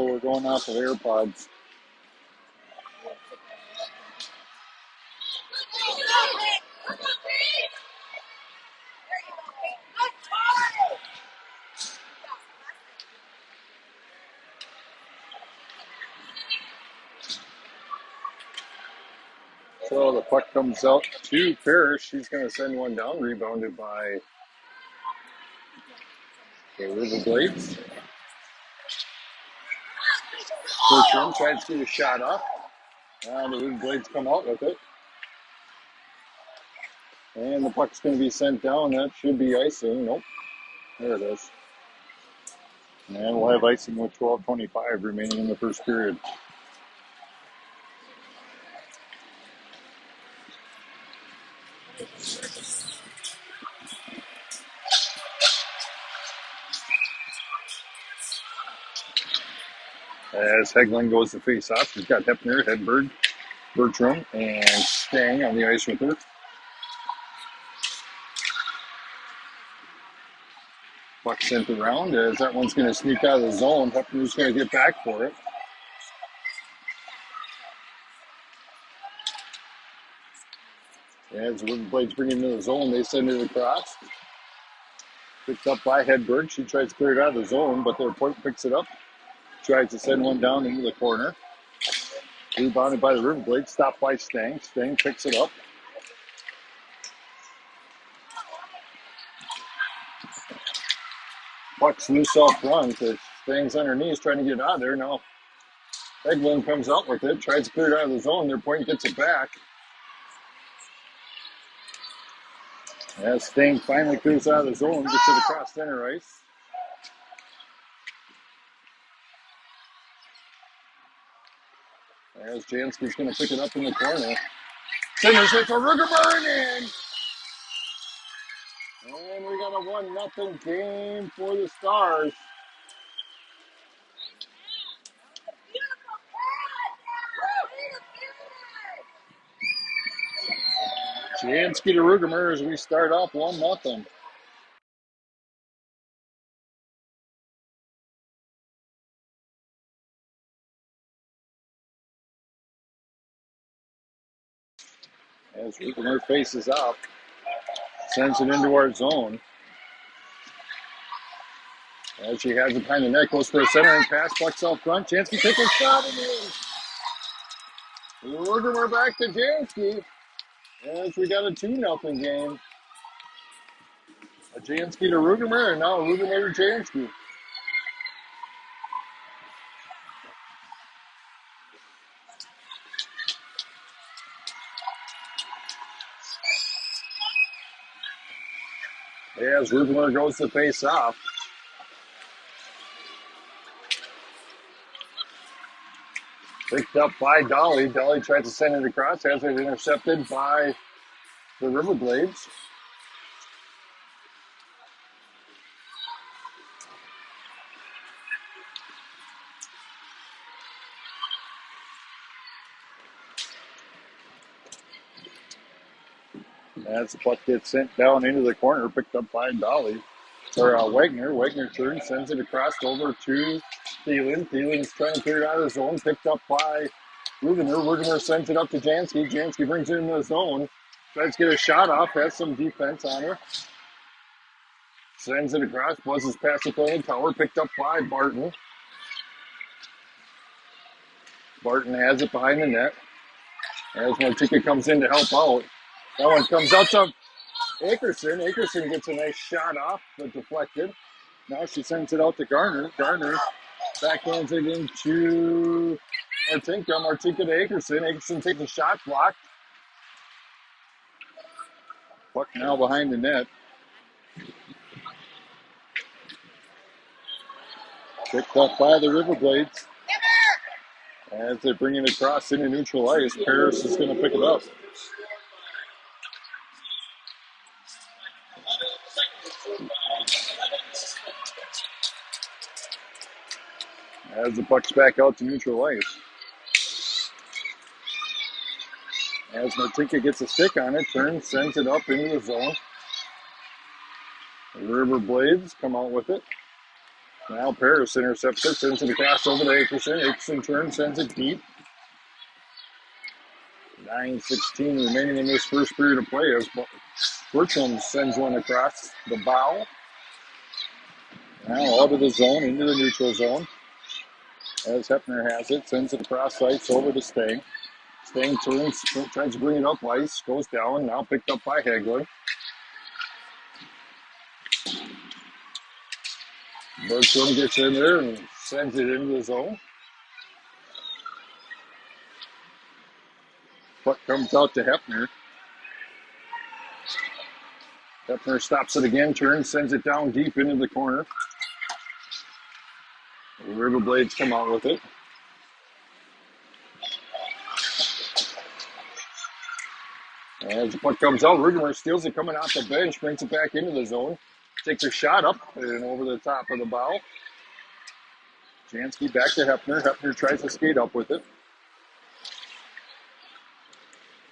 We're going off of AirPods. So the puck comes out to Parrish. She's going to send one down, rebounded by the Riverblades. Bertram tries to get a shot off. And the Riverblades come out with it. And the puck's going to be sent down. That should be icing. Nope. There it is. And we'll have icing with 12:25 remaining in the first period. As Hegland goes to face off, she's got Hepner, Hedberg, Bertram and Stang on the ice with her. Puck sent around as that one's going to sneak out of the zone. Hepner's going to get back for it. As the Riverblades bring it into the zone, they send it across. Picked up by Hedberg. She tries to clear it out of the zone, but their point picks it up. Tries to send one down into the corner. Rebounded by the Riverblades. Stopped by Stang. Stang picks it up. Puck's loose off front. Stang's underneath trying to get out of there. Now Eglin comes out with it. Tries to clear it out of the zone. Their point gets it back. As Stang finally clears out of the zone, gets it across center ice. As Jansky's going to pick it up in the corner. Senders it to Rugerberg in. And we got a 1-0 game for the Stars. Jansky to Rugerberg as we start off 1-0. As Rugerberg faces up, sends it into our zone. As she has it behind the net, goes for a centering pass, pucks out front. Jansky takes a shot and in. Rugerberg back to Jansky. As we got a 2-0 game. A Jansky to Rugerberg, and now Rugerberg to Jansky. As Rugerberg goes to face off. Picked up by Dolly. Dolly tries to send it across. Has it intercepted by the Riverblades. As the puck gets sent down into the corner, picked up by Dolly. Or Wagner. Wagner turns, sends it across over to Thielen. Thielen's trying to clear it out of the zone. Picked up by Rugener. Rugener sends it up to Jansky. Jansky brings it into the zone. Tries to get a shot off. Has some defense on her. Sends it across. Buzzes past the corner tower. Picked up by Barton. Barton has it behind the net. As Martika comes in to help out. That one comes out to Akerson. Akerson gets a nice shot off, but deflected. Now she sends it out to Garner. Garner backhands it into Martinka. Martinka to Akerson. Akerson takes a shot, blocked. Puck now behind the net. Picked up by the Riverblades. As they're bringing it across into neutral ice, Paris is going to pick it up. As the puck's back out to neutral ice. As Martinka gets a stick on it, turns, sends it up into the zone. The Riverblades come out with it. Now Paris intercepts it, sends it across over to Akerson. Akerson turns, sends it deep. 9:16 remaining in this first period of play as Bertram sends one across the bow. Now out of the zone, into the neutral zone. As Hepner has it, sends it across ice over to Stang. Stang turns, tries to bring it up ice, goes down, now picked up by Hagler. Bertram gets in there and sends it into the zone. Puck comes out to Hepner. Hepner stops it again, turns, sends it down deep into the corner. The Riverblades come out with it. As the puck comes out, Rugemer steals it coming off the bench, brings it back into the zone. Takes a shot up and over the top of the bow. Jansky back to Hepner. Hepner tries to skate up with it.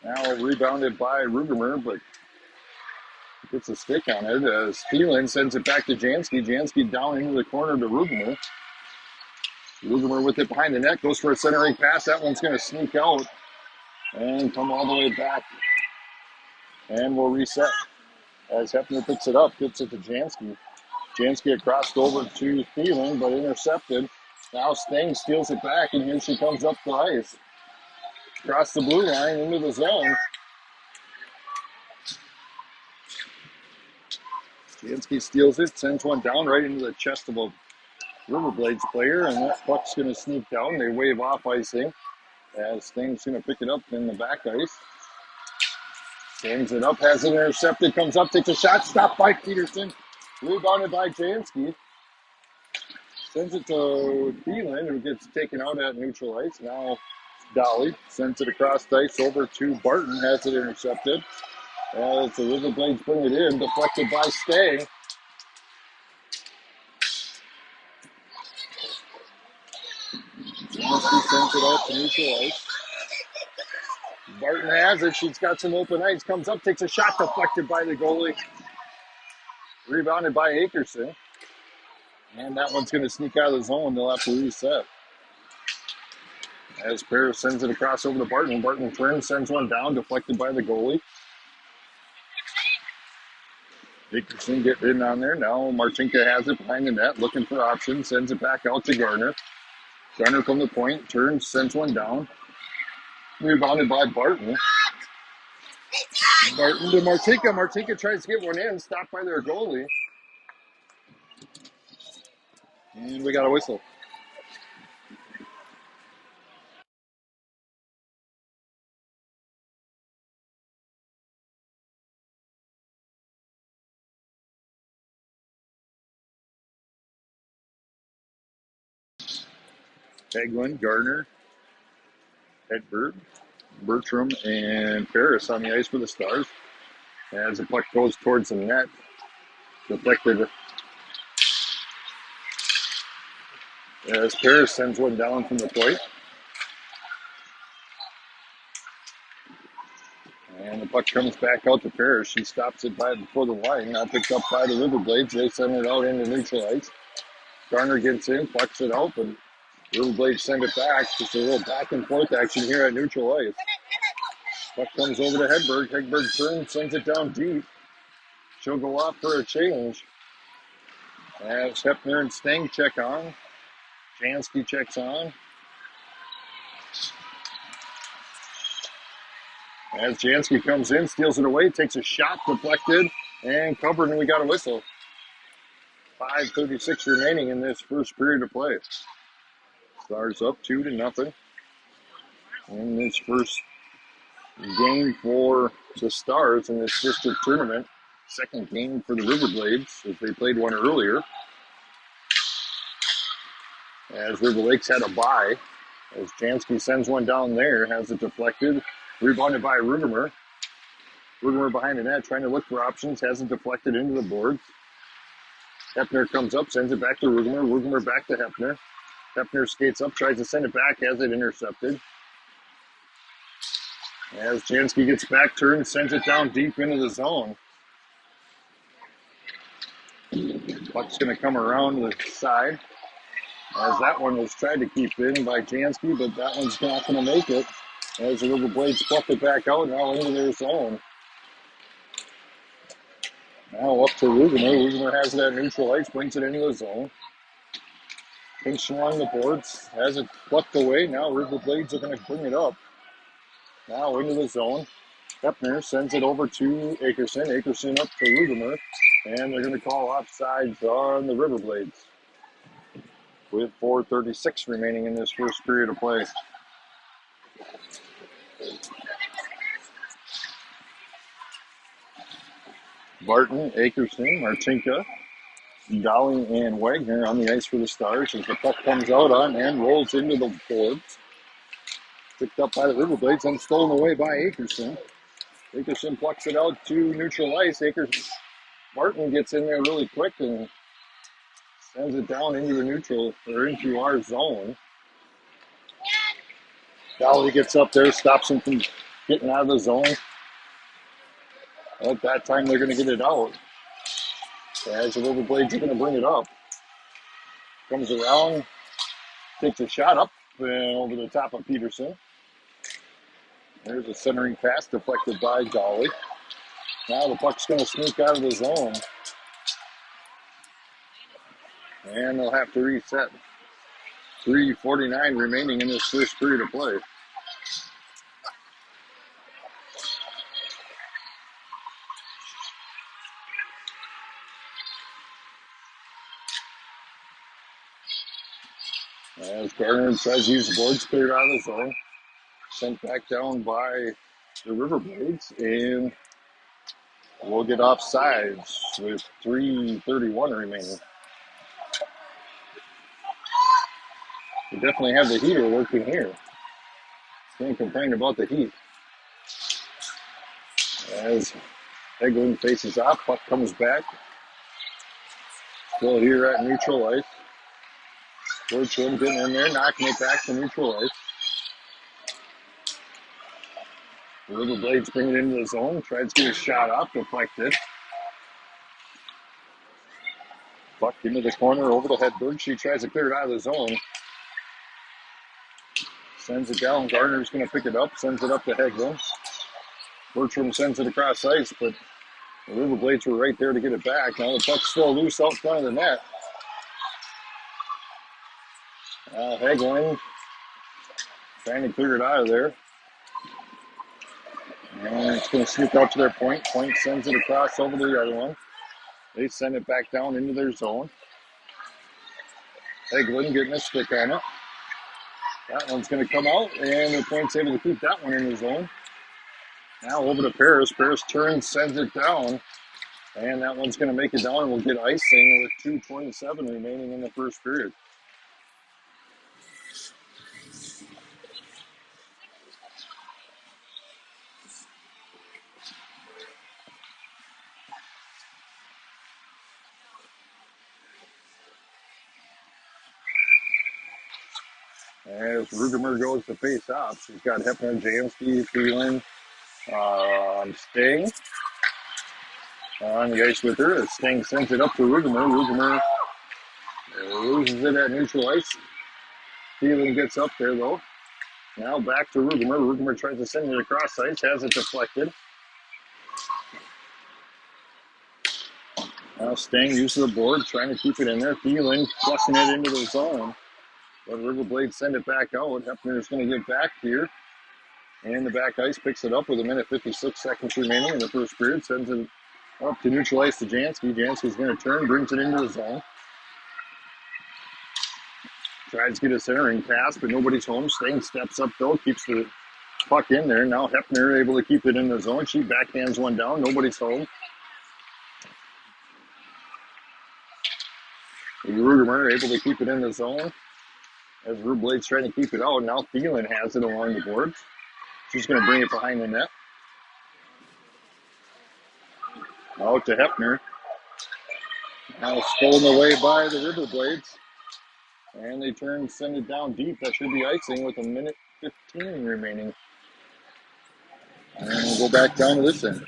Now rebounded by Rugemer, but gets a stick on it. Thielen sends it back to Jansky. Jansky down into the corner to Rugemer. Rugemer with it behind the net, goes for a centering pass. That one's going to sneak out and come all the way back. And we'll reset as Hefner picks it up, gets it to Jansky. Jansky across over to Thielen, but intercepted. Now Stang steals it back, and here she comes up the ice. Across the blue line into the zone. Jansky steals it, sends one down right into the chest of a Riverblades player, and that puck's going to sneak down. They wave off icing as Stang's going to pick it up in the back ice. Sends it up, has it intercepted, comes up, takes a shot, stopped by Peterson. Rebounded by Jansky. Sends it to Thielen, who gets taken out at neutral ice. Now Dolly sends it across the ice over to Barton, has it intercepted. As the Riverblades bring it in, deflected by Stang. Jansky sends it out to neutral ice. Barton has it. She's got some open ice. Comes up, takes a shot, deflected by the goalie. Rebounded by Akerson. And that one's going to sneak out of the zone. They'll have to reset. As Paris sends it across over to Barton. Barton turns, sends one down, deflected by the goalie. Akerson getting in on there. Now Marchenko has it behind the net, looking for options. Sends it back out to Garner. Garner from the point, turns, sends one down. Rebounded by Barton. Barton to Marchenko. Marchenko tries to get one in, stopped by their goalie. And we got a whistle. Peglin, Gardner, Hedberg, Bertram, and Paris on the ice for the Stars. As the puck goes towards the net, deflected. As Paris sends one down from the point. And the puck comes back out to Paris. She stops it before the line. Now picked up by the Riverblades. They send it out into neutral ice. Garner gets in, plucks it out, but Riverblades send it back. Just a little back and forth action here at neutral ice. Puck comes over to Hedberg. Hedberg turns, sends it down deep. She'll go off for a change. As Hefner and Stang check on. Jansky checks on. As Jansky comes in, steals it away, takes a shot, deflected, and covered, and we got a whistle. 5:36 remaining in this first period of play. Stars up 2-0 in this first game for the Stars in this district tournament. Second game for the Riverblades, as they played one earlier. As River Lakes had a bye, as Jansky sends one down there, has it deflected, rebounded by Rugemer. Rugemer behind the net, trying to look for options, has it deflected into the boards. Hefner comes up, sends it back to Rugemer. Rugemer back to Hefner. Hefner skates up, tries to send it back, has it intercepted. As Jansky gets back, turns, sends it down deep into the zone. Puck's going to come around the side. As that one was tried to keep in by Jansky, but that one's not going to make it. As the Riverblades pluck it back out, now into their zone. Now up to Rugemer. Rugemer has it at neutral ice, brings it into the zone. Pinks along the boards, has it plucked away. Now Riverblades are going to bring it up. Now into the zone. Hefner sends it over to Akerson. Akerson up to Rugemer. And they're going to call offsides on the Riverblades, with 4:36 remaining in this first period of play. Barton, Akerson, Marchenko, Dolly, and Wagner on the ice for the Stars as the puck comes out on and rolls into the boards. Picked up by the Riverblades and stolen away by Akerson. Akerson plucks it out to neutral ice. Barton gets in there really quick and sends it down into the neutral, or into our zone. Dolly gets up there, stops him from getting out of the zone. At that time, they're going to get it out. As the Riverblades are going to bring it up. Comes around, takes a shot up and over the top of Peterson. There's a centering pass deflected by Golly. Now the puck's going to sneak out of the zone. And they'll have to reset. 3:49 remaining in this first period of play. As Gardner tries to use the boards, cleared out of the zone. Sent back down by the Riverblades. And we'll get offsides with 3:31 remaining. We definitely have the heater working here. Can't complain about the heat. As Eglin faces off, puck comes back. Still here at neutral ice. Bertram getting in there, knocking it back to neutral ice. The Riverblades bring it into the zone. Tries to get a shot off, deflected. Puck into the corner over to Hedberg. She tries to clear it out of the zone. Sends it down. Gardner's going to pick it up. Sends it up to Heglin. Bertram sends it across ice, but the Riverblades were right there to get it back. Now the puck's still loose out front of the net. Heglin trying to clear it out of there. And it's going to sneak out to their point. Point sends it across over to the other one. They send it back down into their zone. Heglin getting a stick on it. That one's going to come out, and the Point's able to keep that one in the zone. Now over to Paris. Paris turns, sends it down, and that one's going to make it down, and we'll get icing with 2:27 remaining in the first period. As Rugemer goes to face off, she's got Hepner, Jansky, Thielen, Sting on the ice with her. As Sting sends it up to Rugemer. Rugemer loses it at neutral ice. Thielen gets up there, though. Now back to Rugemer. Rugemer tries to send it across ice, has it deflected. Now Sting uses the board, trying to keep it in there. Thielen flushing it into the zone. But Riverblades send it back out. Hepner's going to get back here. And the back ice picks it up with 1:56 remaining in the first period. Sends it up to neutral ice to Jansky. Jansky's going to turn, brings it into the zone. Tries to get a centering pass, but nobody's home. Sting steps up, though, keeps the puck in there. Now Hepner able to keep it in the zone. She backhands one down. Nobody's home. Rugemer able to keep it in the zone. As Riverblades trying to keep it out. Now Thielen has it along the boards. She's going to bring it behind the net. Out to Hepner. Now stolen away by the Riverblades. And they turn, send it down deep. That should be icing with 1:15 remaining. And we'll go back down to this end.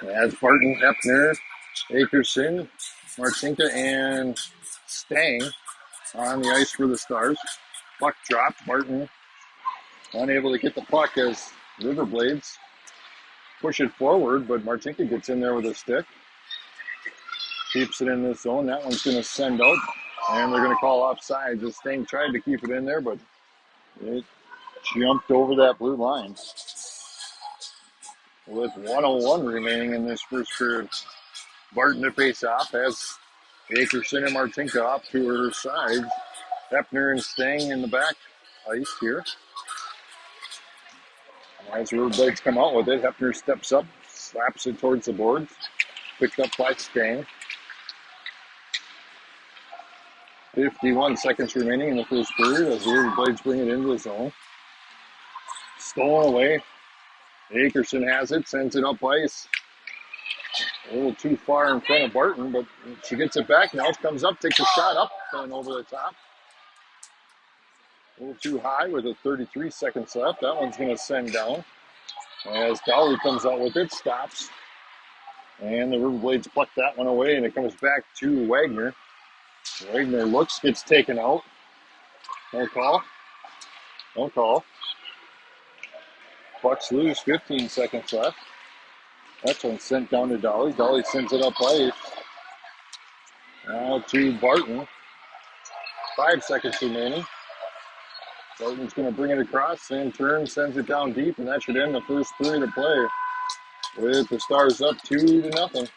As Barton, Hepner, Akerson, Marcinka, and Stang on the ice for the Stars. Puck dropped. Barton unable to get the puck as Riverblades push it forward, but Marcinka gets in there with a stick. Keeps it in this zone. That one's going to send out, and they're going to call offsides. This Stang tried to keep it in there, but it jumped over that blue line. With 1:01 remaining in this first period. Barton to face off has Akerson and Martinka up to her sides. Hepner and Stang in the back ice here. As Riverblades come out with it, Hepner steps up, slaps it towards the boards. Picked up by Stang. 51 seconds remaining in the first period as the Riverblades bring it into the zone. Stolen away. Akerson has it, sends it up ice. A little too far in front of Barton, but she gets it back now. She comes up, takes a shot up and over the top. A little too high with a 33 seconds left. That one's going to send down. As Dowry comes out with it, stops. And the Riverblades pluck that one away, and it comes back to Wagner. Wagner looks, gets taken out. No call. No call. Bucks lose, 15 seconds left. That one's sent down to Dolly. Dolly sends it up ice. Now to Barton. 5 seconds remaining. Barton's going to bring it across, and turn, sends it down deep, and that should end the first period of play with the Stars up 2-0.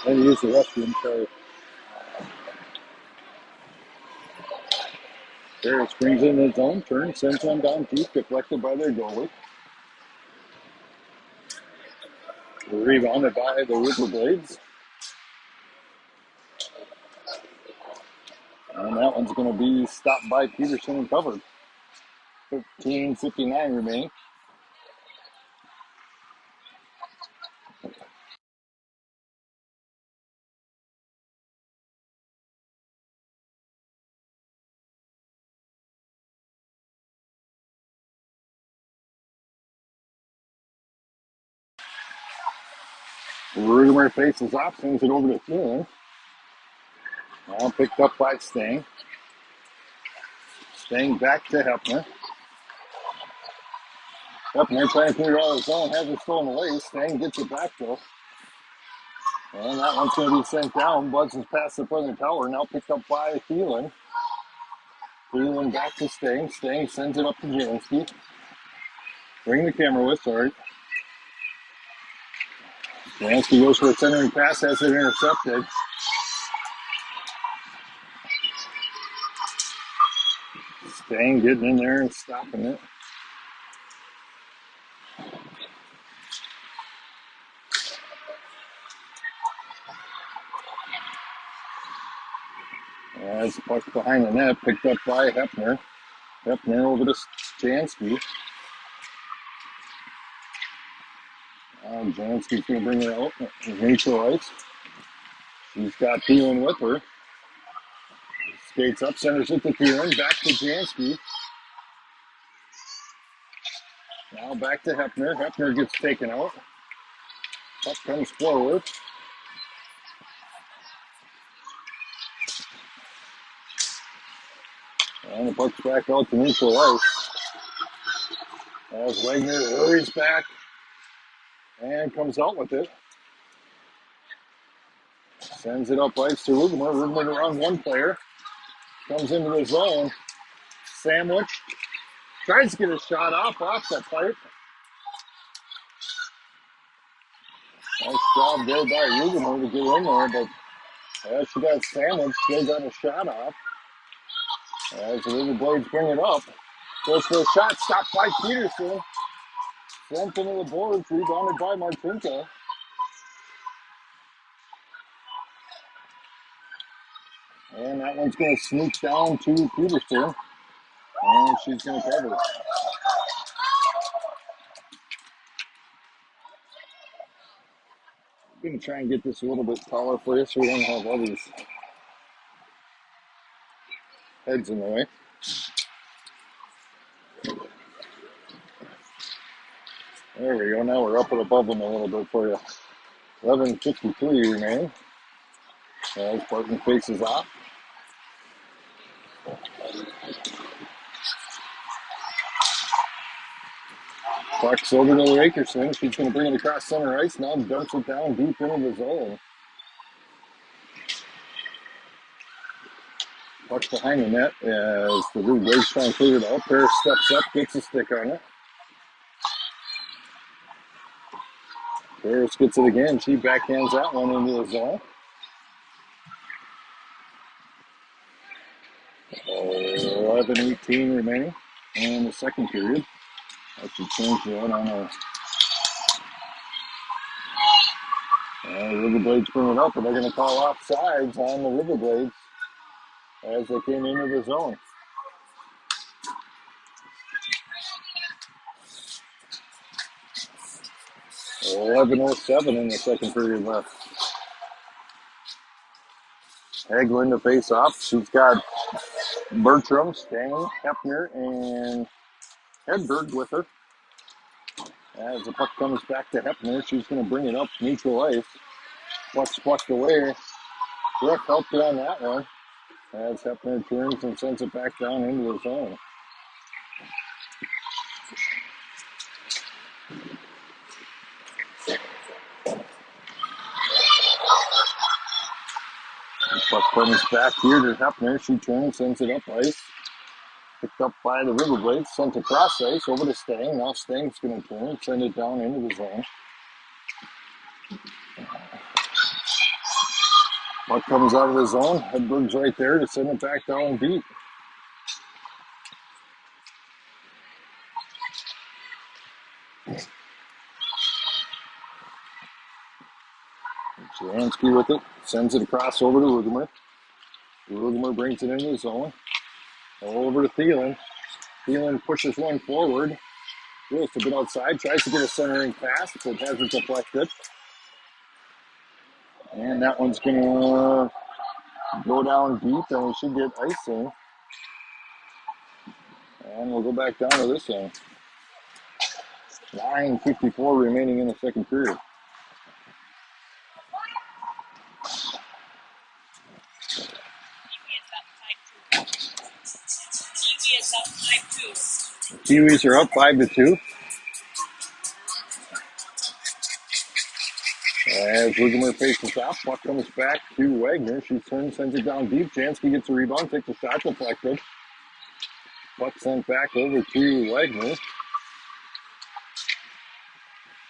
And use the restroom, sorry. Harris brings in his own turn, sends one down deep, deflected by their goalie. Rebounded by the Riverblades. And that one's going to be stopped by Peterson and covered. 13:59 remaining. Rudimer faces off, sends it over to Thielen. Now picked up by Stang. Stang back to Hepner. Hepner trying to clear it out of his zone, has it stolen away. Stang gets it back though. And that one's going to be sent down. Buzzes past the front of the tower. Now picked up by Thielen. Thielen back to Stang. Stang sends it up to Jansky. Bring the camera with, sorry. Jansky goes for a centering pass, has it intercepted. Stang getting in there and stopping it. As the puck behind the net, picked up by Hepner. Hepner over to Jansky. Jansky's going to bring her out. Neutral ice. She's got Thielen with her. Skates up, centers it to Thielen. Back to Jansky. Now back to Hepner. Hepner gets taken out. Puck comes forward. And the puck's back out to neutral ice. As Wagner hurries back and comes out with it. Sends it up ice to Rugemer. Rugemer around one player. Comes into the zone. Sandwich. Tries to get a shot off the pipe. Nice job there by Rugemer to get in there, but as she got sandwiched, still got a shot off. As the Riverblades bring it up. Goes for a shot, stopped by Peterson. Sent into the boards, rebounded by Martinka. And that one's going to sneak down to Peterson. And she's going to cover. I'm going to try and get this a little bit taller for you so we don't have all these heads in the way. There we go. Now we're up and above them a little bit for you. 11:53 remaining. As Barton faces off. Puck's over to Akerson. She's going to bring it across center ice. Now dumps it down deep into the zone. Puck's behind the net as the Blue Blades trying to clear it out. Paris steps up, gets a stick on it. Paris gets it again. She backhands that one into the zone. 11:18 remaining in the second period. I should change that on our Riverblades bring it up, and they're going to call offsides on the Riverblades as they came into the zone. .11:07 in the second period left. Hagelin to face off. She's got Bertram, Stang, Hepner, and Hedberg with her. As the puck comes back to Hepner, she's going to bring it up neutral ice. Puck's plucked away. Brooke helped her on that one. As Hepner turns and sends it back down into the zone. The puck comes back here to Hepner. She turns, sends it up ice. Picked up by the Riverblades, sent across ice over to Stang. Now Stang's going to turn, send it down into the zone. Puck comes out of the zone. Hedberg's right there to send it back down deep. Jansky with it, sends it across over to Rugemer. Rugemer brings it into the zone. Over to Thielen. Thielen pushes one forward. Goes a bit outside, tries to get a centering pass, but hasn't deflected. And that one's going to go down deep, and we should get icing. And we'll go back down to this one. 9:54 remaining in the second period. Kiwis are up 5-2. As Rugemer faces off, puck comes back to Wagner. She turns, sends it down deep. Jansky gets a rebound, takes a shot, deflected. Puck sent back over to Wagner.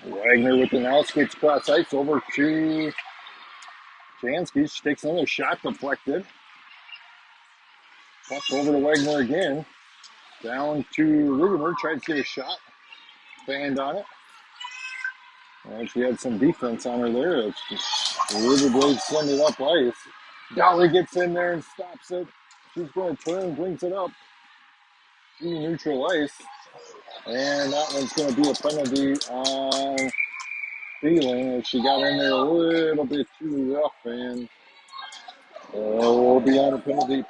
Wagner with the now skates across ice over to Jansky. She takes another shot, deflected. Puck over to Wagner again. Down to Rugemer, tried to get a shot. Banned on it. And she had some defense on her there. The Riverblades send it up ice. Dolly gets in there and stops it. She's going to turn, brings it up to neutral ice. And that one's going to be a penalty on Feeling. She got in there a little bit too rough, and we'll be on a penalty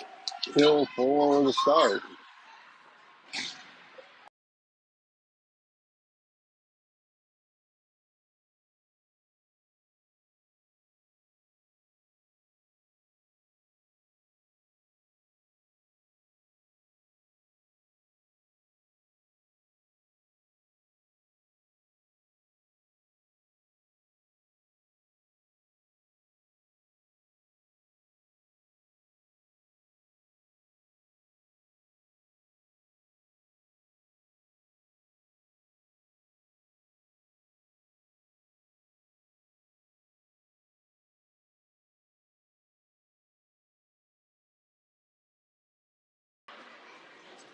kill for the Stars.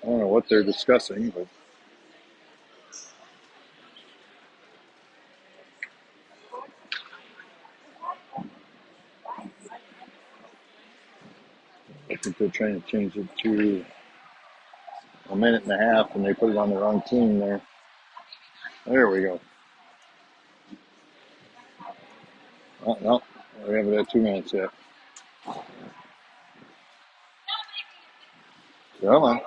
I don't know what they're discussing, but I think they're trying to change it to a minute and a half, and they put it on the wrong team there. There we go. Oh, no, we haven't had 2 minutes yet. Come on.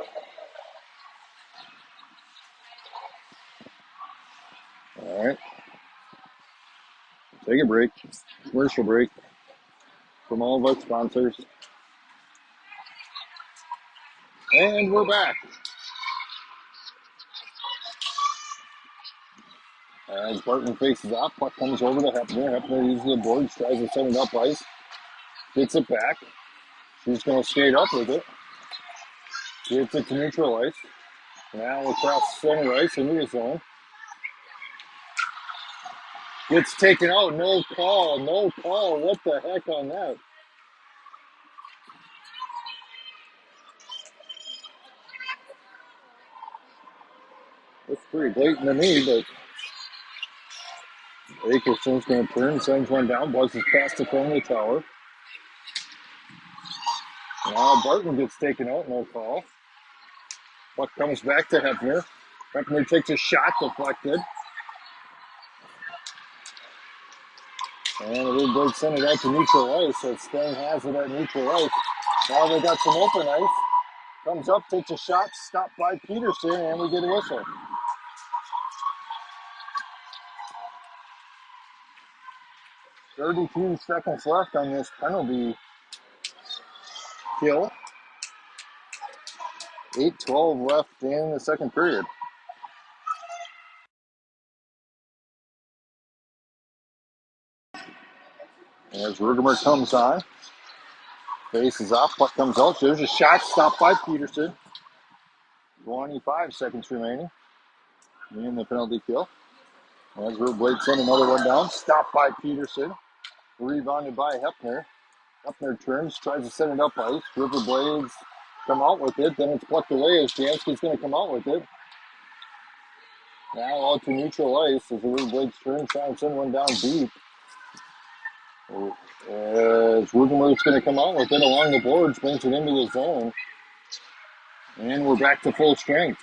All right. Take a break. Commercial break from all of our sponsors. And we're back. As Barton faces off, puck comes over to Hepner. Hepner uses the boards, tries to send it up ice. Gets it back. She's going to skate up with it. Gets it to neutral ice. Now across center ice into his zone. Gets taken out. No call. No call. What the heck on that? That's pretty blatant to me, but Akerson's going to turn, sends one down, buzzes past the front of the tower. Now Barton gets taken out, no call. Puck comes back to Hepner. Hepner takes a shot, deflected. And the Riverblades send it out to neutral ice, so Spain has it at neutral ice. Now they got some open ice. Comes up, takes a shot, stopped by Peterson, and we get a whistle. 32 seconds left on this penalty kill. 8:12 left in the second period. As Rugemer comes on, faces off, puck comes out. There's a shot, stopped by Peterson. 25 seconds remaining in the penalty kill. As Riverblades send another one down, stopped by Peterson. Rebounded by Hepner. Hepner turns, tries to send it up ice. Riverblades come out with it, then it's plucked away as Jansky's going to come out with it. Now out to neutral ice as the Riverblades turn, try and send one down deep. As Rugemer's going to come out with it along the boards, brings it into the zone. And we're back to full strength.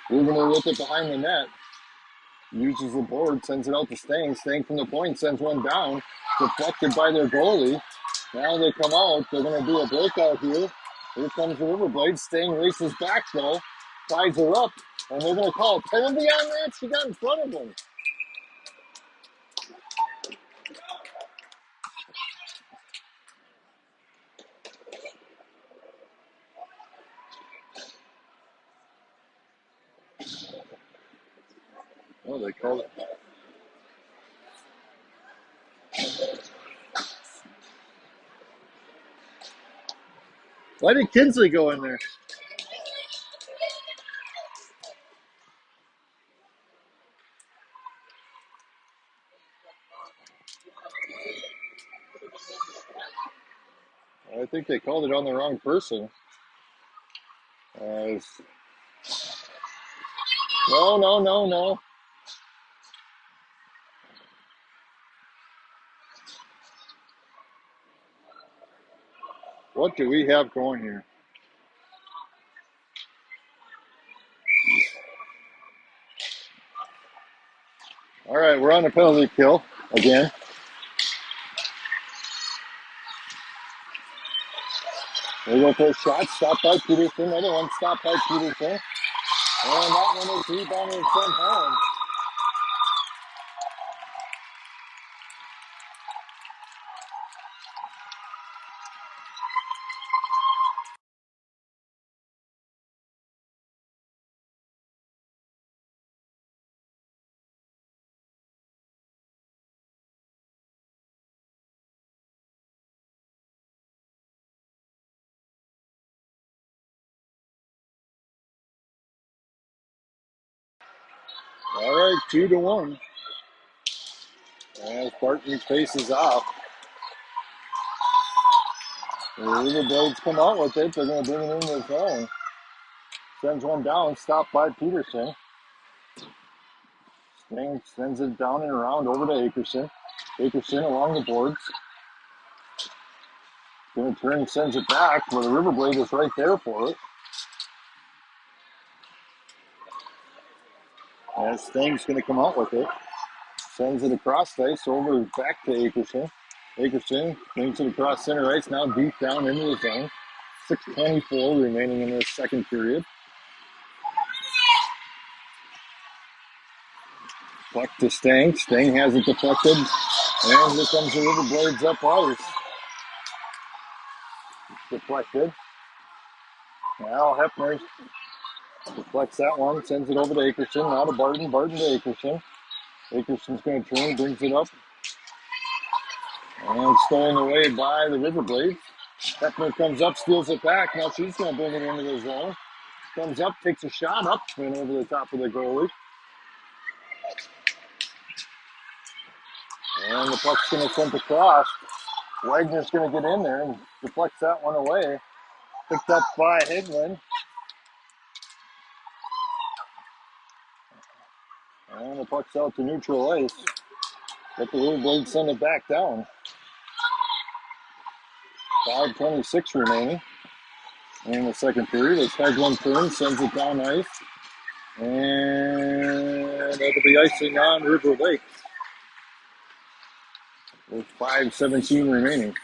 Rugemer with it behind the net. Uses the board, sends it out to Stang. Stang from the point sends one down. Deflected by their goalie. Now they come out. They're going to do a breakout here. Here comes the Riverblades. Stang races back though. Ties her up. And they're going to call a penalty on that. She got in front of him. Oh, they called it. Why did Kinsley go in there? I think they called it on the wrong person. No. What do we have going here? All right, we're on a penalty kill again. We go for a shot, stopped by Peterson. Another one stopped by Peterson. And that one is rebounded from home. All right, 2-1. As Barton faces off. The Riverblades come out with it. They're going to bring it into the zone. Sends one down, stopped by Peterson. Sends it down and around over to Akerson. Akerson along the boards. Going to turn, sends it back, but the Riverblade is right there for it. And Stang's going to come out with it. Sends it across ice over back to Akerson. Akerson brings it across center ice, now deep down into the zone. 6:24 remaining in this second period. Puck to Stang. Stang has it deflected. And here comes the Riverblades up ice. Deflected. Now Hepner deflects that one, sends it over to Akerson. Now to Barton. Barton to Akerson. Akerson's going to turn, brings it up. And stolen away by the Riverblades. Hepner comes up, steals it back. Now she's going to bring it into the zone. Comes up, takes a shot up and over the top of the goalie. And the puck's going to send across. Wagner's going to get in there and deflects that one away. Picked up by Hegland. And the puck's out to neutral ice. But the Riverblades send it back down. 5:26 remaining in the second period. As Hegland turns, sends it down ice. And that'll be icing on River Lake. With 5:17 remaining.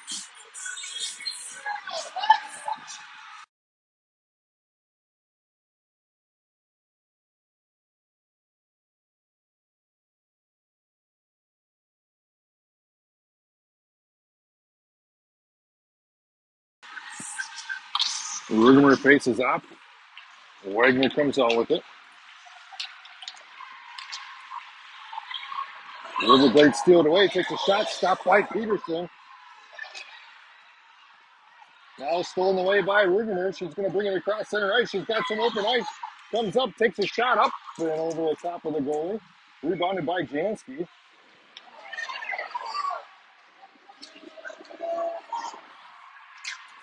Rugemer faces up. Wagner comes out with it. Riverblade steal it away, takes a shot, stopped by Peterson. Now stolen away by Rugemer. She's going to bring it across center ice. She's got some open ice. Comes up, takes a shot up and over the top of the goalie. Rebounded by Jansky.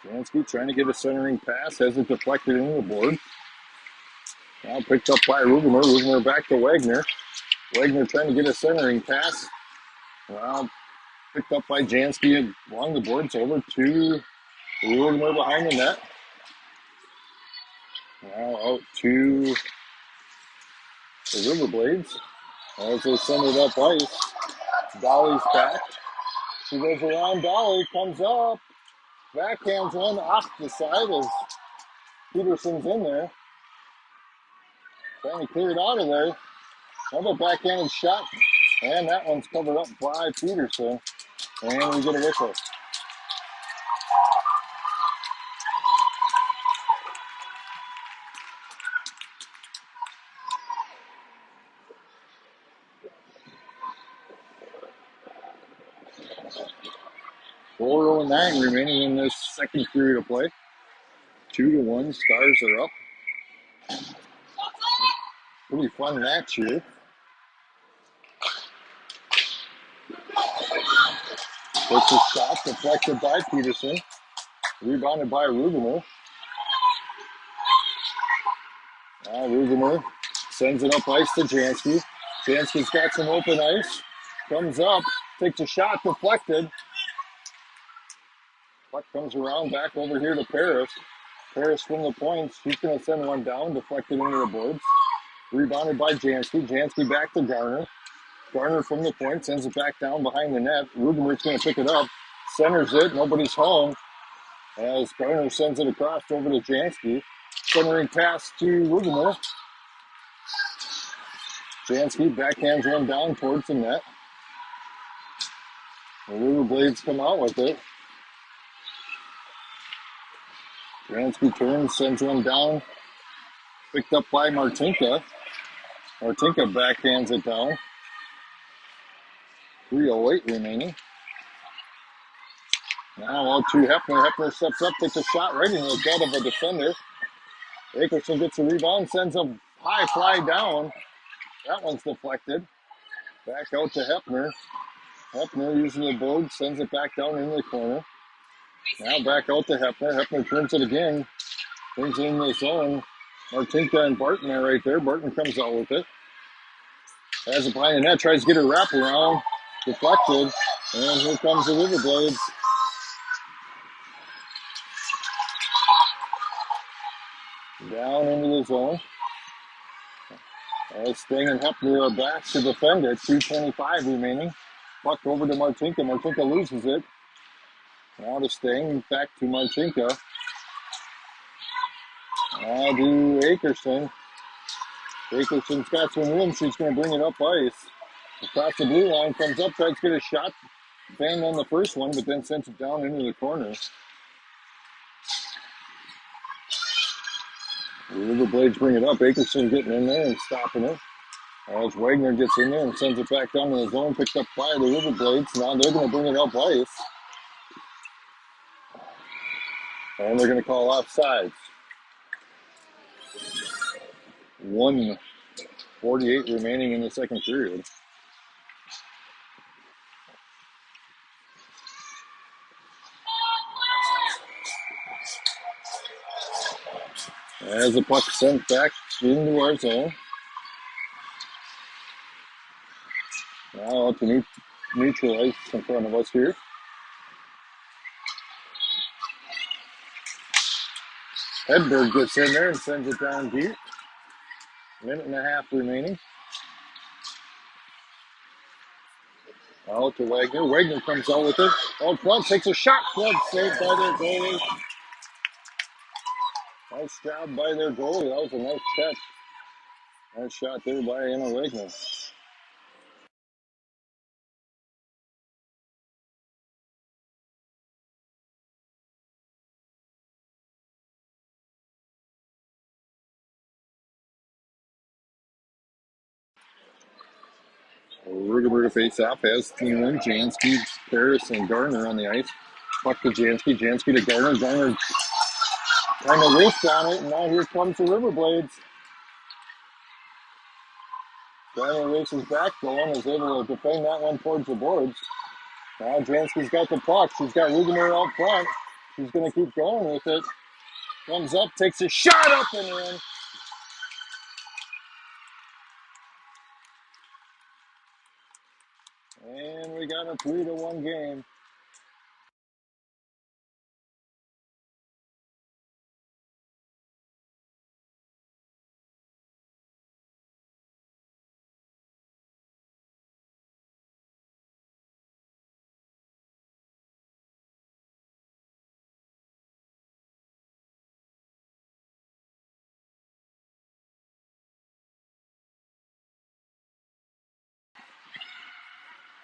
Jansky trying to get a centering pass. Has it deflected into the board. Now picked up by Rugemer. Rugemer back to Wagner. Wagner trying to get a centering pass. Well, picked up by Jansky along the boards over to Rugemer behind the net. Now out to the Riverblades as they send it up ice. Dolly's back. She goes around Dolly, comes up, backhands one off the side as Peterson's in there. Trying to clear it out of there. Another backhanded shot, and that one's covered up by Peterson. And we get a whistle. .409 remaining in this second period of play. 2-1, Stars are up. Pretty fun match here. Takes a shot, deflected by Peterson. Rebounded by Rugemer. Now Rugemer sends it up ice to Jansky. Jansky's got some open ice. Comes up, takes a shot, deflected. Puck comes around back over here to Paris. Paris from the points. She's going to send one down, deflected into the boards. Rebounded by Jansky. Jansky back to Garner. Garner from the point sends it back down behind the net. Rugenberg's going to pick it up. Centers it. Nobody's home. As Garner sends it across over to Jansky. Centering pass to Rugenberg. Jansky backhands one down towards the net. The Riverblades come out with it. Jansky turns, sends one down. Picked up by Martinka. Martinka backhands it down. 3:08 remaining. Now out to Hefner. Hefner steps up, takes a shot right in the gut of a defender. Akerson gets the rebound, sends a high fly down. That one's deflected. Back out to Hefner. Hefner using the board, sends it back down into the corner. Now back out to Hefner. Hefner turns it again. Brings it in the zone. Martinka and Barton are right there. Barton comes out with it. Has it behind the net, tries to get her wrap around. Deflected. And here comes the Riverblades. Down into the zone. As Sting and Hefner are back to defend it. 2:25 remaining. Puck over to Martinka. Martinka loses it. Now to Sting. Back to Martinka. Now to Akerson. Akerson's got some room. She's going to bring it up ice. Across the blue line. Comes up. Tries to get a shot. Banged on the first one, but then sends it down into the corner. The Riverblades bring it up. Akerson getting in there and stopping it. As Wagner gets in there and sends it back down to the zone, picked up by the Riverblades. Now they're going to bring it up ice. And they're going to call offsides. 1:48 remaining in the second period. As the puck sent back into our zone. Now out to neutral ice in front of us here. Hedberg gets in there and sends it down deep. Minute and a half remaining. Out to Wagner. Wagner comes out with it. Out front, takes a shot. Glove saved by their goalie. Nice job by their goalie. That was a nice catch. Nice shot there by Anna Wagner. Rugerberg face off has Thielen, Jansky, Paris, and Garner on the ice. Puck to Jansky. Jansky to Garner. Garner kind of raced on it, and now here comes the Riverblades. Garner races back, going, is able to defend that one towards the boards. Now Jansky's got the puck. She's got Rugenberg out front. She's going to keep going with it. Comes up, takes a shot up and in. And we got a 3-1 game.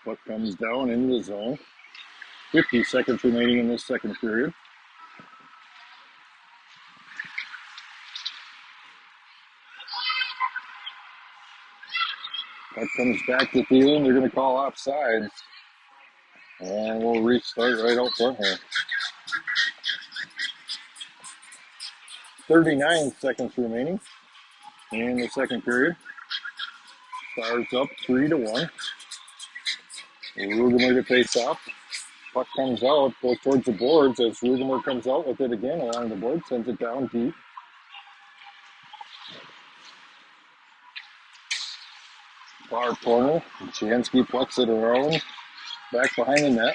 Puck comes down into the zone. 50 seconds remaining in this second period. Puck comes back to Thielen. They're going to call offsides. And we'll restart right out front here. 39 seconds remaining in the second period. Stars up 3-1. Rugenberg to face off. Puck comes out, goes towards the boards as Rugenberg comes out with it again along the board, sends it down deep. Far corner. Jansky plucks it around, back behind the net.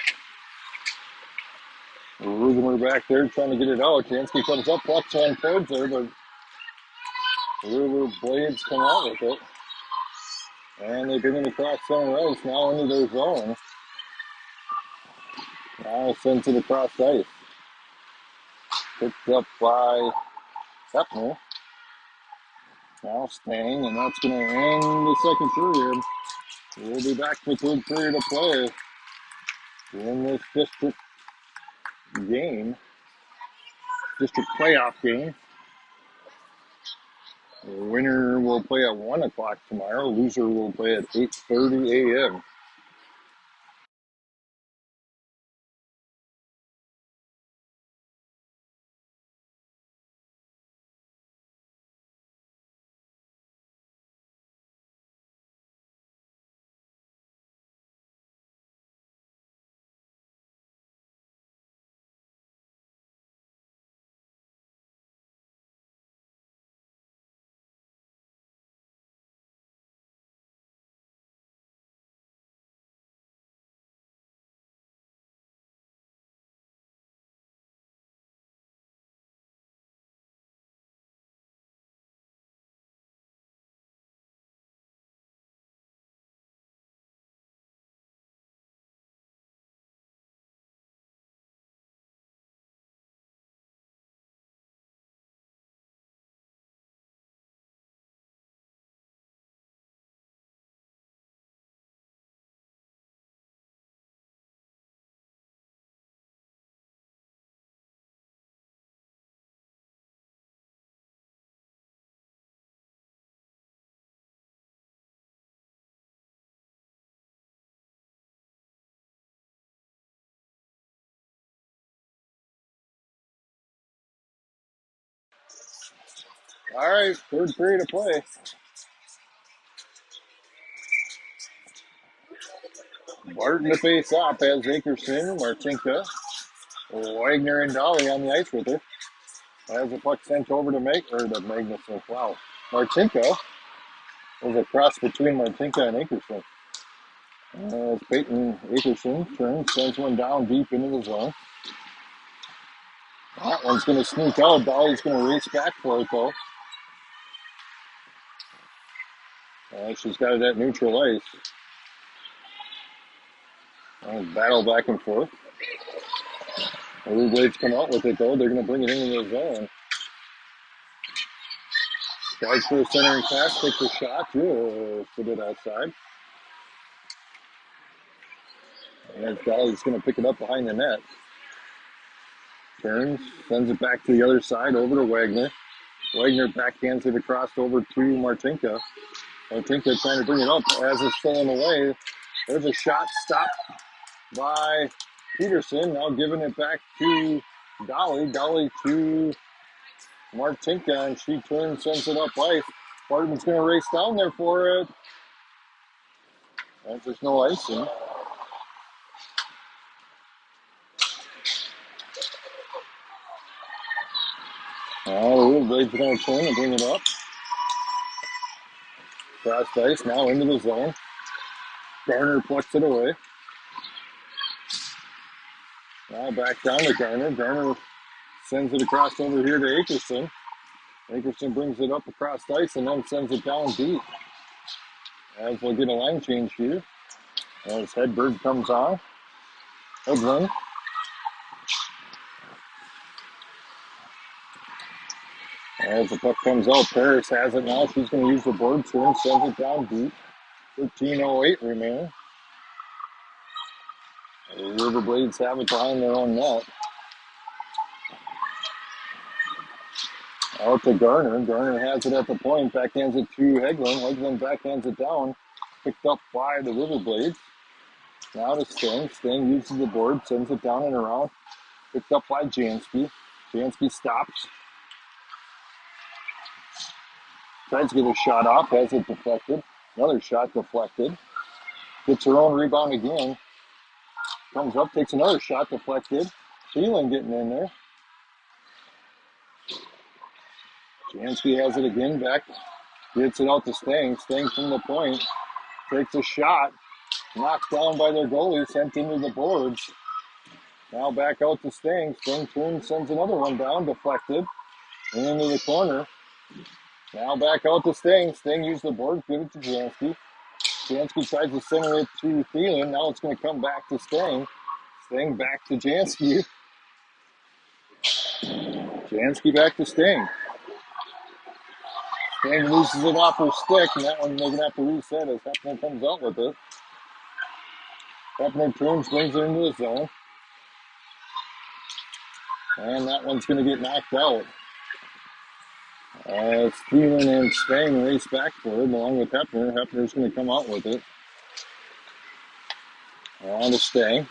Rugener back there trying to get it out. Jansky comes up, plucks one towards her, but Riverblades come out with it. And they bring it across center ice, now into their zone. Now sent to the cross ice. Picked up by Sepner. Now Stang, and that's going to end the second period. We'll be back for third period of play in this district game, district playoff game. The winner will play at 1 o'clock tomorrow. Loser will play at 8:30 a.m. All right, third period of play. Barton to face off as Akerson, Martinka, Wagner, and Dolly on the ice with her. As the puck sent over to Magnuson. Wow. Martinka. There's a cross between Martinka and Akerson. As Peyton Akerson turns, sends one down deep into the zone. That one's going to sneak out. Dolly's going to race back for it, though. She's got it at neutral ice. Battle back and forth. The Riverblades come out with it, though. They're going to bring it into the zone. Guys for a centering pass, takes a shot. Put it outside. And Dolly's going to pick it up behind the net. Turns, sends it back to the other side, over to Wagner. Wagner backhands it across over to Martinka. Martinka trying to bring it up as it's stolen away. There's a shot stopped by Peterson. Now giving it back to Dolly. Dolly to Martinka, and she turns, sends it up ice. Barton's going to race down there for it. And there's no icing. Now the Riverblades are going to turn and bring it up. Cross ice, now into the zone. Garner plucks it away. Now back down to Garner. Garner sends it across over here to Akerson. Akerson brings it up across ice and then sends it down deep. As we'll get a line change here. As Hedberg comes on. Hedlund. As the puck comes out, Paris has it now. She's going to use the board turn, sends it down deep. 13:08 remaining. The Riverblades have it behind their own net. Out to Garner. Garner has it at the point. Backhands it to Hegland. Hegland backhands it down. Picked up by the Riverblades. Now to Sting. Sting uses the board, sends it down and around. Picked up by Jansky. Jansky stops. Tries to get a shot off. Has it deflected. Another shot deflected. Gets her own rebound again. Comes up, takes another shot deflected. Thielen getting in there. Jansky has it again back. Gets it out to Stang. Stang from the point. Takes a shot. Knocked down by their goalie. Sent into the boards. Now back out to Sting. Sting turns, sends another one down, deflected, and into the corner. Now back out to Sting. Sting used the board, give it to Jansky. Jansky tries to center it to Thielen. Now it's going to come back to Sting. Sting back to Jansky. Jansky back to Sting. Sting loses it off her stick, and that one they're going to have to reset as Hepner comes out with it. Hepner turns, brings it into the zone. And that one's going to get knocked out. Thielen and Sting race back for it along with Hepner. Hepner's going to come out with it. On to Sting.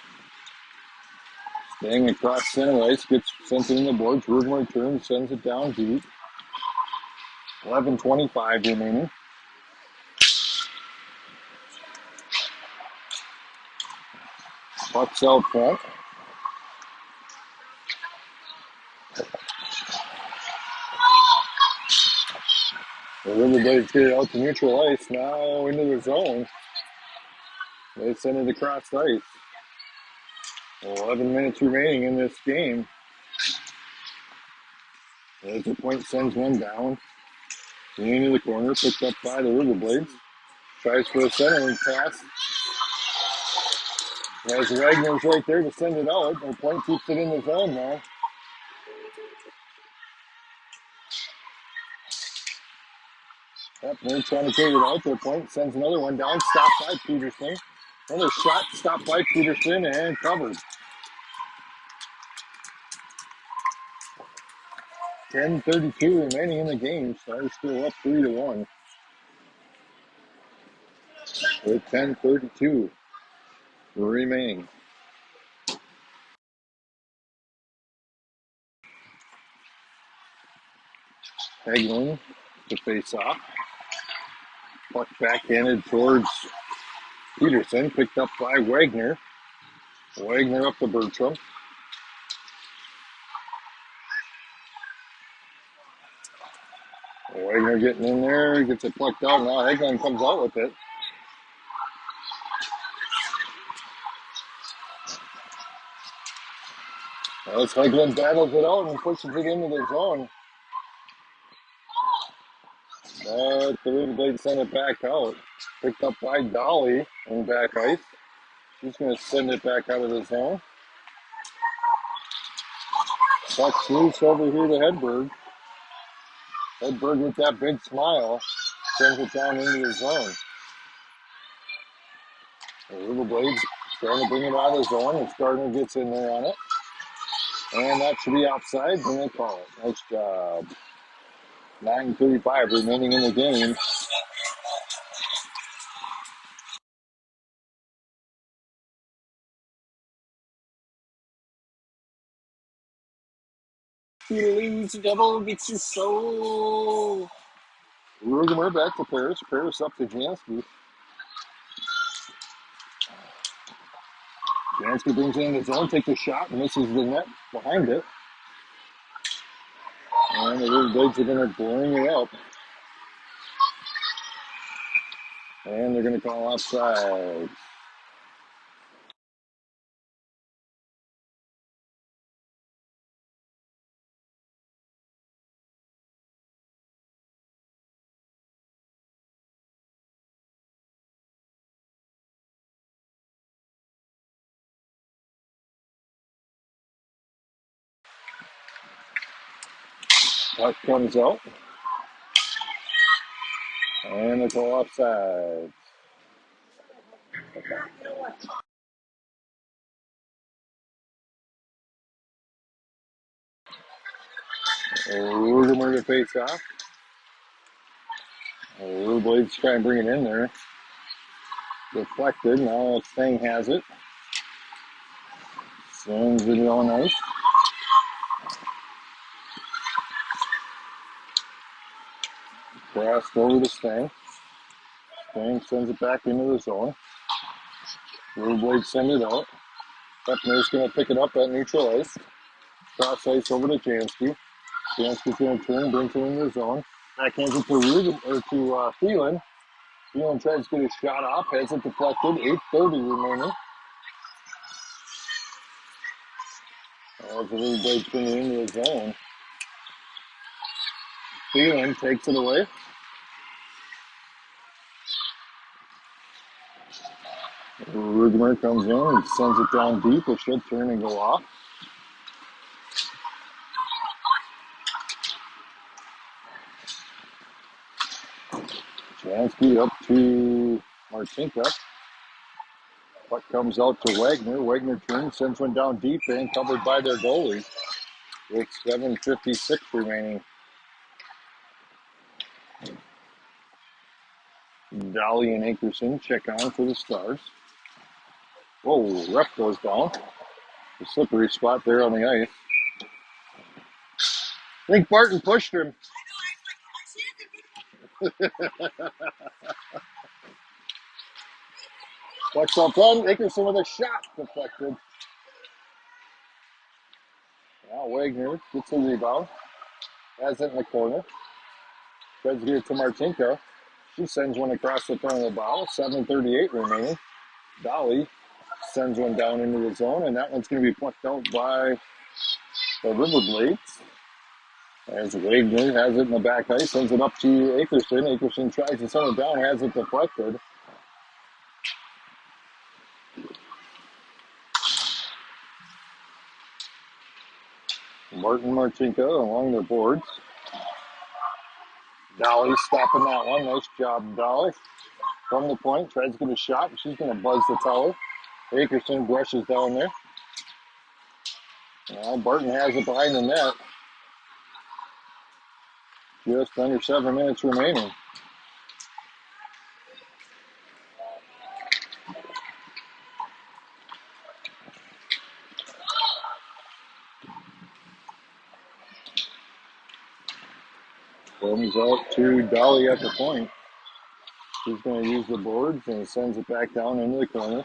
Sting across center ice, gets sent in the boards. Ruben turns, sends it down deep. 11:25 remaining. Puck's out front. The Riverblades get it out to neutral ice. Now into the zone. They send it across ice. 11 minutes remaining in this game. There's a point, sends one down. Into the corner, picked up by the Riverblades. Tries for a centering pass. As Wagner's right there to send it out. The point keeps it in the zone now. Hepner trying to carry it out. The point sends another one down. Stopped by Peterson. Another shot stopped by Peterson and covered. 10:32 remaining in the game. Stars still up 3-1. With 10:32 remaining. Hagelin to face off. Puck backhanded towards Peterson. Picked up by Wagner. Wagner up to Bertram. Wagner getting in there. Gets it plucked out. Now Hagelin comes out with it. As Hagelin battles it out and pushes it into the zone. But the Riverblades send it back out. Picked up by Dolly on back ice. He's going to send it back out of the zone. Puck's loose over here to Hedberg. Hedberg with that big smile sends it down into the zone. The Riverblades trying to bring it out of the zone as Gardner gets in there on it. And that should be offside, and they call it. Nice job. 9:35 remaining in the game. He leaves, devil gets his soul. Rugemer back to Paris. Paris up to Jansky. Jansky brings it in the zone, takes a shot, misses the net behind it. And the Riverblades are going to bring it up. And they're going to call offside. Puck comes out. And they call offside. Rugemer to face off. Riverblades try and bring it in there. Deflected. Now Sting has it. Sends it on ice. Crossed over to Sting. Sting sends it back into the zone. Riverblades send it out. Hepner's going to pick it up at neutral ice. Cross ice over to Jansky. Jansky's going to turn, brings it into the zone. Backhands it to Thielen. Thielen tries to get his shot off, has it deflected. 8:30 remaining. As the Riverblades bring it into the zone. Thielen takes it away. Rugemer comes in and sends it down deep. It should turn and go off. Jansky up to Martinka. Puck comes out to Wagner. Wagner turns, sends one down deep and covered by their goalie with 7:56 remaining. Dolly and Akerson check on for the Stars. Whoa, ref goes down. A slippery spot there on the ice. I think Barton pushed him. Puck's up front. Akerson with a shot deflected. Now Wagner gets the rebound. Has it in the corner. Tries to get it to Martinka. She sends one across the front of the bow. 7:38 remaining. Dolly sends one down into the zone, and that one's going to be plucked out by the Riverblades. As Wagner has it in the back ice, sends it up to Akerson. Akerson tries to send it down, has it deflected. Martin Martinka along the boards. Dolly stopping that one. Nice job, Dolly. From the point, tries to get a shot. She's going to buzz the tower. Akerson brushes down there. Now Barton has it behind the net. Just under 7 minutes remaining. Comes out to Dolly at the point. She's going to use the boards and sends it back down into the corner.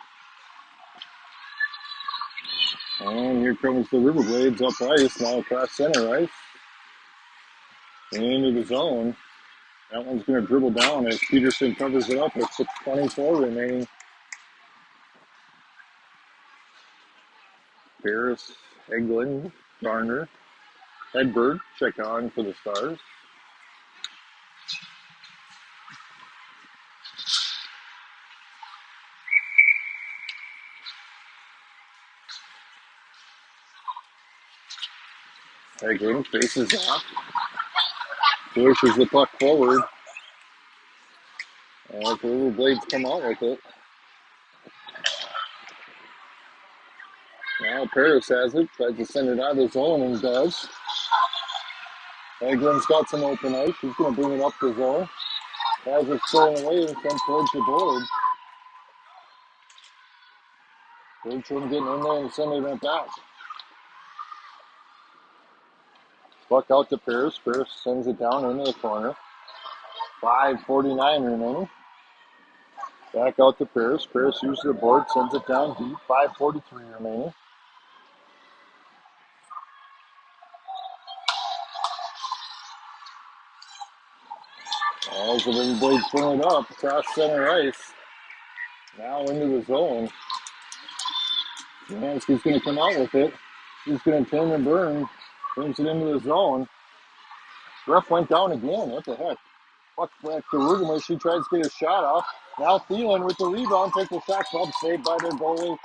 And here comes the Riverblades up ice, now across center ice. Into the zone. That one's going to dribble down as Peterson covers it up with 6:24 remaining. Paris, Eglin, Garner, Hedberg check on for the Stars. Eglin faces off. Pushes the puck forward. As the Riverblades come out with it. Now Paris has it, tries to send it out of the zone and does. Eglin's got some open ice. He's going to bring it up the zone. Has it stolen away and sent towards the board. Bertram getting in there and sending it back. Puck out to Paris. Paris sends it down into the corner. 5:49 remaining. Back out to Paris. Paris uses the board, sends it down deep. 5:43 remaining. As the Riverblades bring it up across center ice. Now into the zone. Jansky's going to come out with it. He's going to turn and burn. Brings it into the zone. Ref went down again. What the heck? Puck back to Rugemer. She tries to get a shot off. Now Thielen with the rebound. Takes the shot club. Saved by their goalie.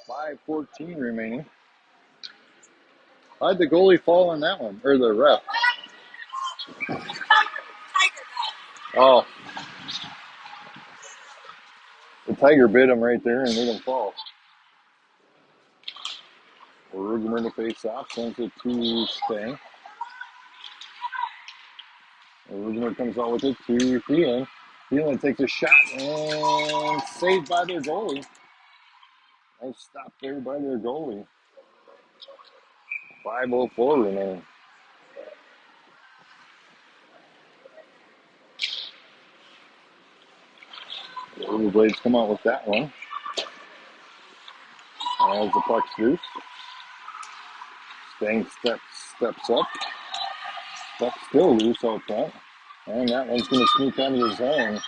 5:14 remaining. How'd the goalie fall on that one? Or the ref? Oh. The Tiger bit him right there and made him fall. Rugemer to face off. Sends it to Stang. Rugemer comes out with it to Thielen. Thielen takes a shot and saved by their goalie. Nice stop there by their goalie. 5:04 remaining. The Riverblades come out with that one. As the puck's loose. Stang steps up. Puck's still loose out front. And that one's going to sneak onto the zone.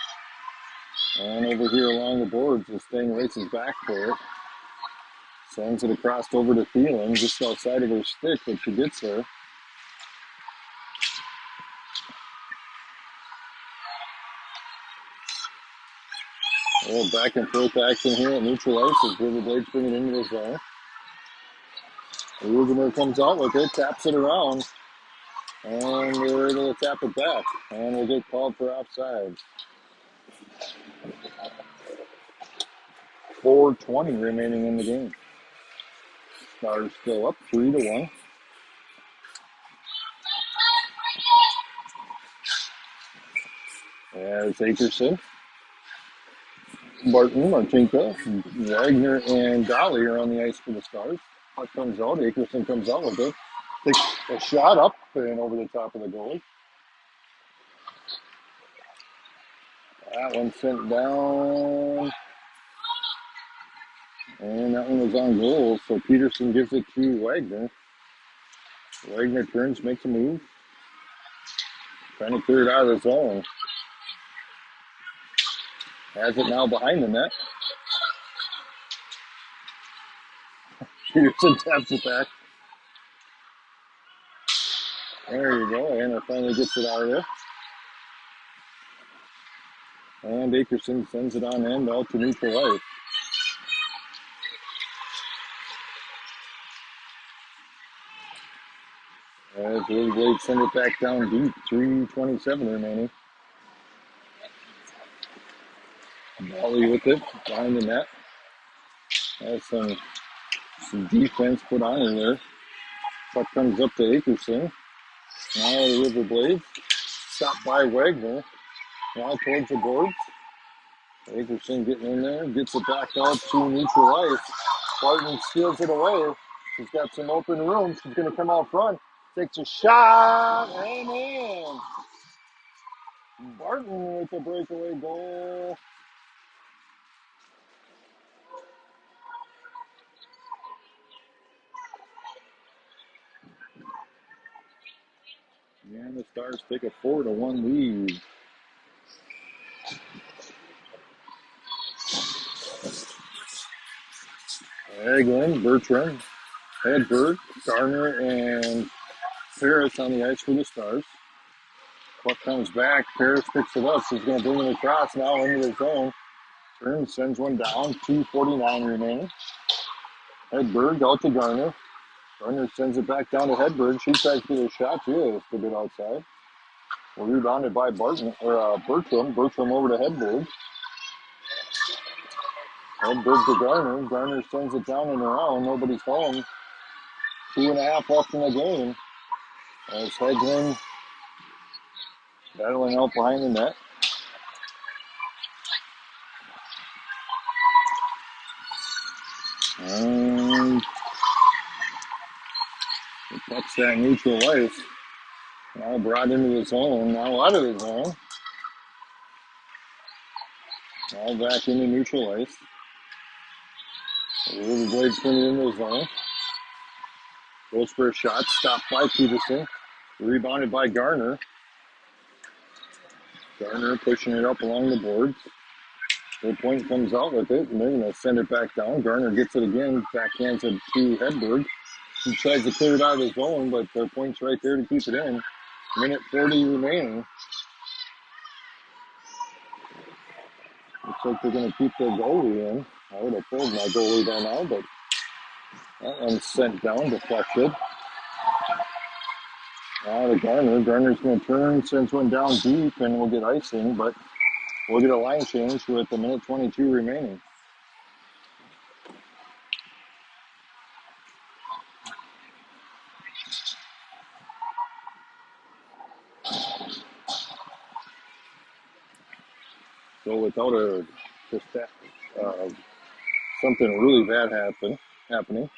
And over here along the boards, the Stang races back for it. Sends it across over to Thielen, just outside of her stick, but she gets there. A little back and forth action here at neutral ice as Riverblades bring it into the zone. Rubener comes out with it, taps it around, and they're able to tap it back, and we'll get called for offside. 4:20 remaining in the game. Stars still up 3-1. As Akerson, Barton, Martinka, Wagner, and Dolly are on the ice for the Stars. Puck comes out, Akerson comes out with it. Takes a shot up and over the top of the goalie. That one sent down. And that one was on goal, so Peterson gives it to Wagner. Wagner turns, makes a move. Trying to clear it out of the zone. Has it now behind the net. Peterson taps it back. There you go. Anna finally gets it out of there. And Akerson sends it on end out to neutral ice. As Riverblades send it back down deep. 3:27 remaining. Volley with it behind the net. Has some defense put on in there. Puck comes up to Akerson. Now the Riverblades. Stopped by Wagner. Now towards the boards. Akerson getting in there. Gets it back out to neutral ice. Barton steals it away. She's got some open room. She's going to come out front. Takes a shot. And in. Barton with the breakaway goal. And the Stars take a 4-1 lead. Eglin, Bertram, Hedberg, Garner, and Paris on the ice for the Stars. Puck comes back. Paris picks it up. She's going to bring it across now into the zone. Turns, sends one down. 2:49 remaining. Hedberg out to Garner. Garner sends it back down to Hedberg. She tries to get a shot. She is a bit outside. Rebounded by Bertram. Bertram over to Hedberg. Hedberg to Garner. Garner sends it down and around. Nobody's home. 2.5 left in the game. As Hedlund battling out behind the net. And it pucks that neutral ice. Now brought into the zone. Now out of the zone. Now back into neutral ice. The Riverblades bring it into the zone. Goes for a shot. Stopped by Peterson. Rebounded by Garner. Garner pushing it up along the boards. The point comes out with it, and they're going to send it back down. Garner gets it again. Backhands it to Hedberg. He tries to clear it out of his zone, but their point's right there to keep it in. 1:40 remaining. Looks like they're going to keep their goalie in. I would have pulled my goalie by now, but that one's sent down, deflected. Now to Garner. Garner's going to turn, sends one down deep, and we'll get icing, but we'll get a line change with 1:22 remaining. So without something really bad happening.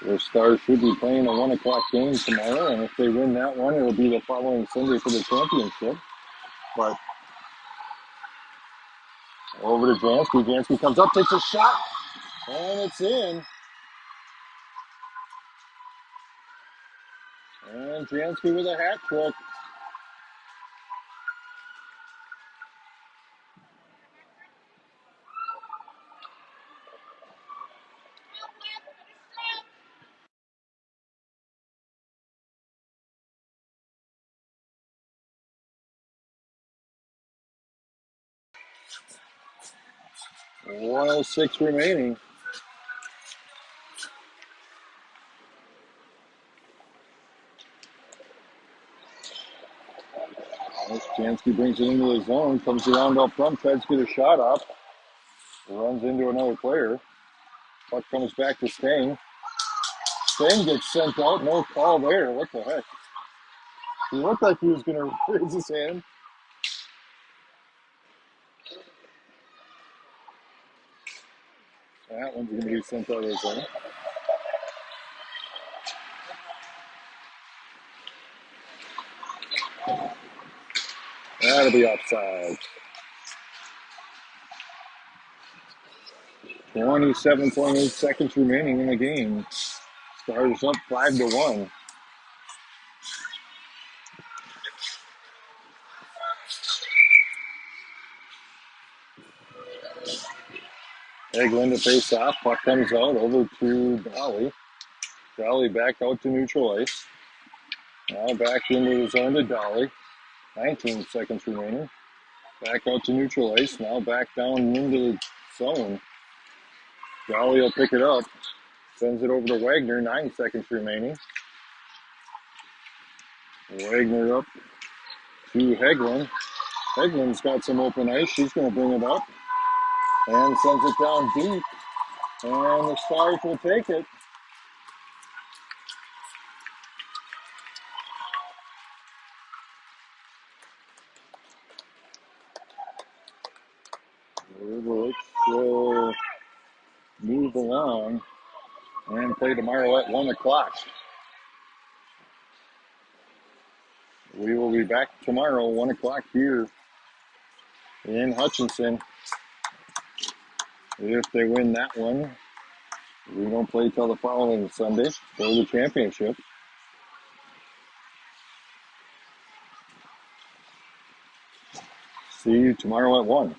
The Stars should be playing a 1 o'clock game tomorrow, and if they win that one, it'll be the following Sunday for the championship. But over to Jansky. Jansky comes up, takes a shot, and it's in. And Jansky with a hat trick. 1:06 remaining. Jansky brings it into the zone, comes around up front, tries to get a shot up, runs into another player. Puck comes back to Stang. Stang gets sent out, no call there. What the heck? He looked like he was going to raise his hand. That one's going to be sent out of the zone. That'll be offside. 27.8 seconds remaining in the game. Stars up 5-1. Eglin to face off. Puck comes out over to Dolly. Dolly back out to neutral ice. Now back into the zone to Dolly. 19 seconds remaining. Back out to neutral ice. Now back down into the zone. Dolly will pick it up. Sends it over to Wagner. 9 seconds remaining. Wagner up to Heglin. Heglin's got some open ice. She's going to bring it up. And sends it down deep. And the Stars will take it. Riverblades will move along and play tomorrow at 1 o'clock. We will be back tomorrow, 1 o'clock here in Hutchinson. If they win that one, we don't play till the following Sunday for the championship. See you tomorrow at 1.